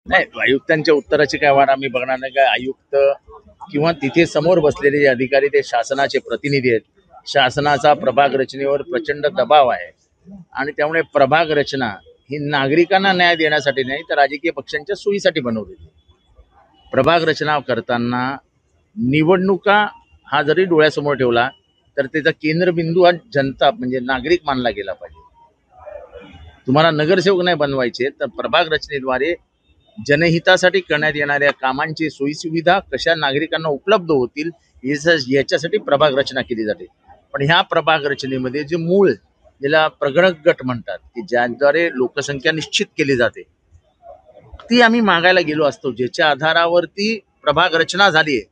नाही, आयुक्तांच्या उत्तराची काय वाट आम्ही बघणार नाही. काय आयुक्त किंवा तिथे समोर बसलेले जे अधिकारी ते शासनाचे प्रतिनिधी आहेत. शासनाचा प्रभाग रचनेवर प्रचंड दबाव आहे आणि त्यामुळे प्रभाग रचना ही नागरिकांना न्याय देण्यासाठी नाही तर राजकीय पक्षांच्या सोयीसाठी बनवलेली. प्रभाग रचना करताना निवडणुका हा जरी डोळ्यासमोर ठेवला तर त्याचा केंद्रबिंदू हा जनता म्हणजे नागरिक मानला गेला पाहिजे. तुम्हाला नगरसेवक नाही बनवायचे तर प्रभाग रचनेद्वारे जनहितासाठी करण्यात येणाऱ्या कामांची सोयीसुविधा कशा नागरिकांना उपलब्ध होतील याच्यासाठी प्रभाग रचना केली जाते. पण ह्या प्रभाग रचनेमध्ये जे मूळ ज्याला प्रगणक गट म्हणतात की ज्याद्वारे लोकसंख्या निश्चित केली जाते ती आम्ही मागायला गेलो असतो. ज्याच्या आधारावरती प्रभाग रचना झाली आहे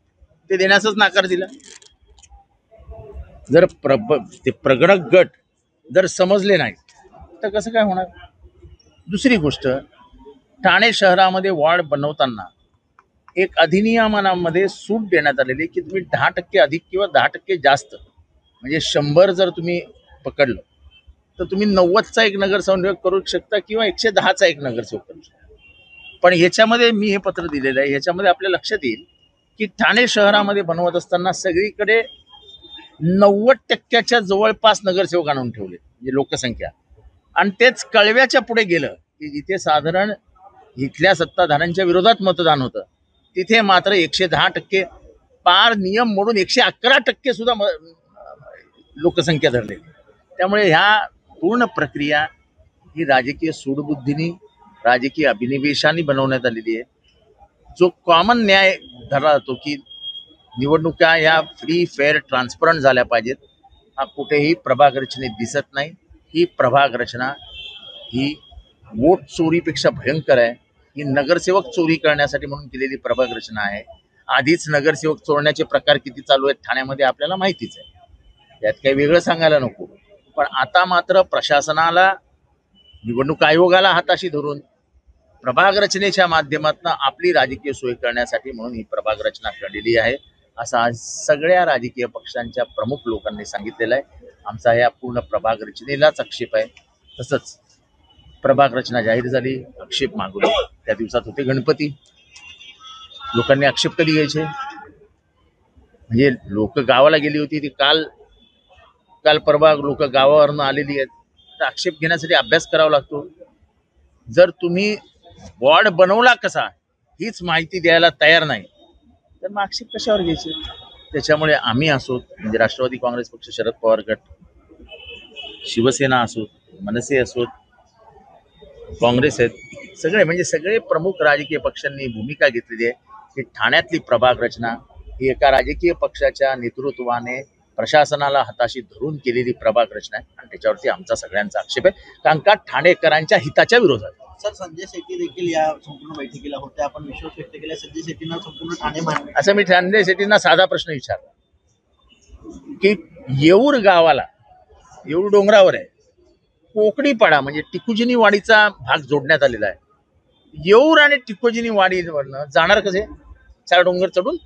ते देण्याचाच नाकार दिला. जर ते प्रगणक गट जर समजले नाही तर कसं काय होणार. दुसरी गोष्ट, ठाणे शहरामध्ये वॉर्ड बनवताना एक अधिनियमामध्ये सूट देण्यात आलेली की तुम्ही 10% अधिक किंवा 10% जास्त म्हणजे 100 जर तुम्ही पकडलं तर तुम्ही 90चा एक नगरसेवक करू शकता किंवा 110चा एक नगरसेवक करू शकता. पण ह्याच्यामध्ये मी हे पत्र दिलेलं आहे, ह्याच्यामध्ये आपल्या लक्षात येईल की ठाणे शहरामध्ये बनवत असताना सगळीकडे 90% जवळपास नगरसेवक आणून ठेवले म्हणजे लोकसंख्या. आणि तेच कळव्याच्या पुढे गेलं की जिथे साधारण इथल्या सत्ताधाऱ्यांच्या विरोधात मतदान होतं तिथे मात्र 110% पार नियम मोडून 111% सुद्धा लोकसंख्या धरलेली. त्यामुळे ह्या पूर्ण प्रक्रिया ही राजकीय सूडबुद्धीनी राजकीय अभिनिवेशाने बनवण्यात आलेली आहे. जो कॉमन न्याय धरला जातो की निवडणुका या फ्री फेअर ट्रान्सपरंट झाल्या पाहिजेत हा कुठेही प्रभाग रचनेत दिसत नाही. ही प्रभाग रचना ही वोट चोरीपेक्षा भयंकर आहे. ही नगरसेवक चोरी करण्यासाठी म्हणून केलेली प्रभाग रचना आहे. आधीच नगरसेवक चोरण्याचे प्रकार किती चालू आहेत ठाण्यामध्ये आपल्याला माहितीच आहे, यात काही वेगळं सांगायला नको. पण आता मात्र प्रशासनाला निवडणूक आयोगाला हाताशी धरून प्रभाग रचनेच्या माध्यमातून आपली राजकीय सोय करण्यासाठी म्हणून ही प्रभाग रचना केलेली आहे असं आज सगळ्या राजकीय पक्षांच्या प्रमुख लोकांनी सांगितलेलं आहे. आमचा या पूर्ण प्रभाग रचनेलाच आक्षेप आहे. तसंच प्रभाग रचना जाहीर झाली, आक्षेप मागवले, त्या दिवसात होते गणपती. लोकांनी आक्षेप कधी घ्यायचे म्हणजे लोक गावाला गेली होती ती काल परवा लोक गावावरनं आलेली आहेत तर आक्षेप घेण्यासाठी अभ्यास करावा लागतो. जर तुम्ही वॉर्ड बनवला कसा हीच माहिती द्यायला तयार नाही तर मग आक्षेप कशावर घ्यायचे. त्याच्यामुळे आम्ही असोत म्हणजे राष्ट्रवादी काँग्रेस पक्ष, शरद पवार गट, शिवसेना असोत, मनसे असोत, काँग्रेस आहेत, सगळे प्रमुख राजकीय पक्षांनी भूमिका घेतलेली आहे की ठाण्यातली प्रभाग रचना ही एका राजकीय पक्षाच्या नेतृत्वाने प्रशासनाला हाताशी धरून केलेली प्रभाग रचना आहे आणि त्याच्यावरती आमचा सगळ्यांचा आक्षेप आहे. कारण का ठाणेकरांच्या हिताच्या विरोधात. सर, संजय शेट्टी देखील या संपूर्ण बैठकीला होते. आपण विश्वास व्यक्त केला संजय शेट्टींना संपूर्ण ठाणे मानले. असं मी संजय शेट्टींना साधा प्रश्न विचारला की येऊर गावाला, येऊर डोंगरावर आहे, कोकणीपाडा म्हणजे टिकुजिनी वाडीचा भाग जोडण्यात आलेला आहे. येऊर आणि टिकुजिनी वाडीवरनं जाणार कसे 4 डोंगर चढून?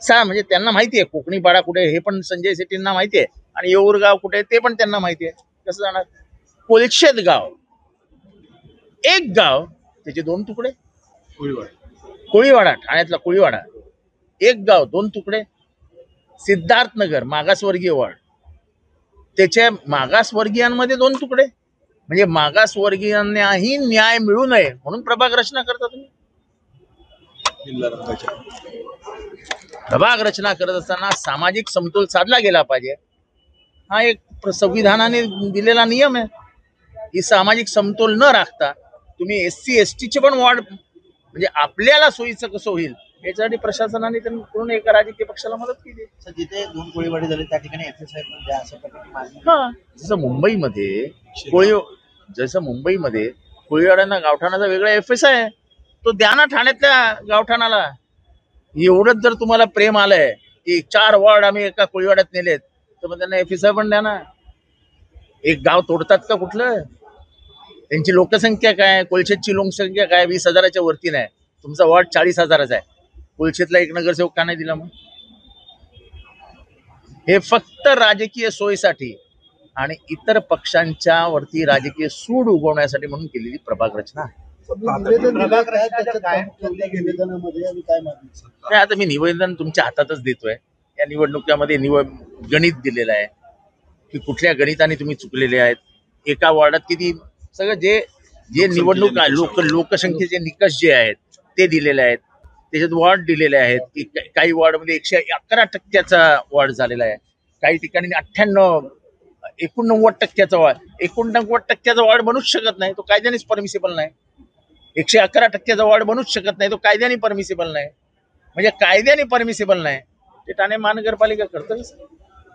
म्हणजे त्यांना माहिती आहे कोकणीपाडा कुठे हे पण संजय शेट्टींना माहिती आहे आणि येऊर गाव कुठे ते पण त्यांना माहिती आहे. कसं जाणार? कोलशेत गाव एक गाव त्याचे 2 तुकडे. कोळीवाडा, ठाण्यातला कोळीवाडा एक गाव 2 तुकडे. सिद्धार्थनगर मागासवर्गीय वार्ड त्याच्या मागासवर्गीयांमध्ये 2 तुकडे. म्हणजे मागासवर्गीयांनाही न्याय मिळू नये म्हणून प्रभाग रचना करता तुम्ही. प्रभाग रचना करत असताना सामाजिक समतोल साधला गेला पाहिजे हा एक संविधानाने दिलेला नियम आहे. ही सामाजिक समतोल न राखता तुम्ही SC ST चे पण वॉर्ड म्हणजे आपल्याला सोयीचं कसं होईल याच्यासाठी प्रशासनाने पूर्ण एका राजकीय पक्षाला मदत केली. जिथे 2 कोळीवाडी झाले त्या ठिकाणी FSI पण द्या असं प्रकारची मागणी. जसं मुंबईमध्ये कोळीवाड्यांना गावठाणाचा वेगळा FSI आहे तो द्या ना ठाण्यातल्या गावठाणाला. एवढंच जर तुम्हाला प्रेम आलंय की 4 वॉर्ड आम्ही एका कोळीवाड्यात नेलेत तर मग त्यांना FSI पण द्या ना. एक गाव तोडतात का कुठलं? त्यांची लोकसंख्या काय, कोलशेतची लोकसंख्या काय 20,000च्या वरती नाही. तुमचा वॉर्ड 40,000चा आहे. कोलशेतला एक नगरसेवक का नाही दिला? मग हे फक्त राजकीय सोयीसाठी आणि इतर पक्षांच्या वरती राजकीय सूड उगवण्यासाठी म्हणून केलेली प्रभाग रचना आहे. नाही, आता मी निवेदन तुमच्या हातातच देतोय. या निवडणुकीमध्ये गणित दिलेलं आहे की कुठल्या गणिताने तुम्ही चुकलेले आहेत, एका वॉर्डात किती, सगळं जे जे निवडणूक लोकसंख्येचे निकष जे आहेत ते दिलेले आहेत. त्याच्यात वॉर्ड दिलेले आहेत की काही वॉर्डमध्ये 111% वॉर्ड झालेला आहे, काही ठिकाणी 89% वॉर्ड. 89% वॉर्ड बनूच शकत नाही, तो कायद्यानेच परमिसिबल नाही. 111% वॉर्ड बनूच शकत नाही, तो कायद्याने परमिसिबल नाही. म्हणजे कायद्याने परमिसिबल नाही ते ठाणे महानगरपालिका करतं.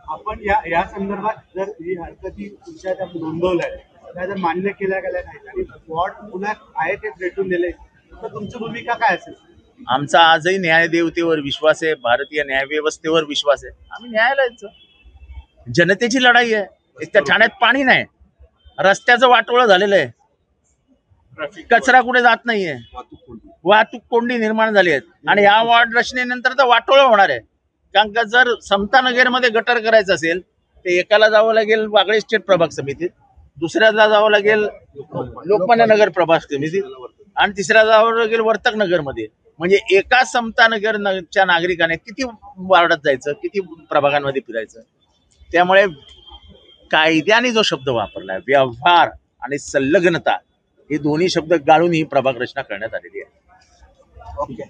आपण या संदर्भात जर ही हरकती तुमच्या त्या नोंदवल्या त्या जर मान्य केल्या गेल्या नाहीत आणि वॉर्ड पुन्हा आहे ते भेटून दिले तर तुमची भूमिका काय असेल? आमचा आजही न्यायदेवतेवर विश्वास आहे, भारतीय न्यायव्यवस्थेवर विश्वास आहे. आम्ही न्यायाला जायचं. जनतेची लढाई आहे. एक तर ठाण्यात पाणी नाही, रस्त्याचं वाटोळं झालेलं आहे, कचरा कुठे जात नाहीये, वाहतूक कोंडी निर्माण झाली आहेत. आणि या वॉर्ड रचनेनंतर तर वाटोळं होणार आहे. कारण का जर समतानगरमध्ये गटर करायचं असेल तर एकाला जावं लागेल वागळे स्टेट प्रभाग समितीत, दुसऱ्याला जावं लागेल लोकमान्य नगर प्रभाग समितीत आणि तिसऱ्या जावं लागेल वर्तक नगरमध्ये. म्हणजे एका समतानगरच्या नागरिकाने किती वार्डात जायचं, किती प्रभागांमध्ये फिरायचं. त्यामुळे कायद्याने जो शब्द वापरलाय व्यवहार आणि संलग्नता हे दोन्ही शब्द गाळून ही प्रभाग रचना करण्यात आलेली आहे. ओके.